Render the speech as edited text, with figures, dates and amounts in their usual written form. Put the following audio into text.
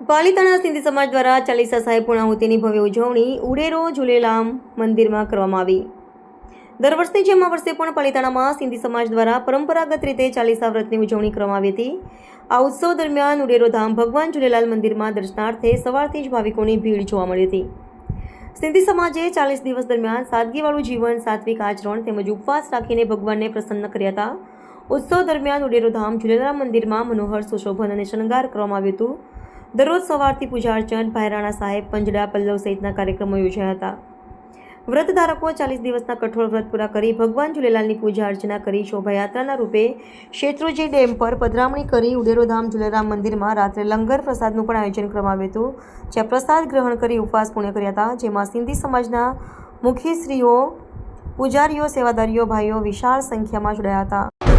પાલિતાણા સિંધી સમાજ દ્વારા ચાલીસા સાહેબ પૂર્ણાહુતિની ભવ્ય ઉજવણી ઉડેરો ઝૂલેલામ મંદિરમાં કરવામાં આવી। દર વર્ષની જેમ આ વર્ષે પણ પાલિતાણામાં સિંધી સમાજ દ્વારા પરંપરાગત રીતે ચાલીસા વ્રતની ઉજવણી કરવામાં આવી હતી। આ ઉત્સવ દરમિયાન ઉડેરો ધામ ભગવાન ઝૂલેલાલ મંદિરમાં દર્શનાર્થે સવારથી જ ભાવિકોની ભીડ જોવા મળી હતી। સિંધી સમાજે 40 દિવસ દરમિયાન સાદગીવાળું જીવન, સાત્વિક આચરણ તેમજ ઉપવાસ રાખીને ભગવાનને પ્રસન્ન કર્યા હતા। ઉત્સવ દરમિયાન ઉડેરો ધામ ઝૂલેલાલ મંદિરમાં મનોહર સુશોભન અને શણગાર કરવામાં આવ્યું હતું। દરરોજ સવારથી પૂજા અર્ચન, ભાયરાણા સાહેબ, પંજડા, પલ્લવ સહિતના કાર્યક્રમો યોજાયા હતા। વ્રત ધારકો 40 દિવસના કઠોર વ્રત પૂરા કરી ભગવાન ઝૂલેલાલની પૂજા અર્ચના કરી શોભાયાત્રાના રૂપે શેત્રુંજી ડેમ પર પધરામણી કરી ઉડેરો ધામ ઝૂલેલાલ મંદિરમાં રાત્રે લંગર પ્રસાદનું પણ આયોજન કરવામાં આવ્યું હતું, જ્યાં પ્રસાદ ગ્રહણ કરી ઉપવાસ પૂર્ણ કર્યા હતા, જેમાં સિંધી સમાજના મુખીશ્રીઓ, પૂજારીઓ, સેવાદારીઓ, ભાઈઓ વિશાળ સંખ્યામાં જોડાયા હતા।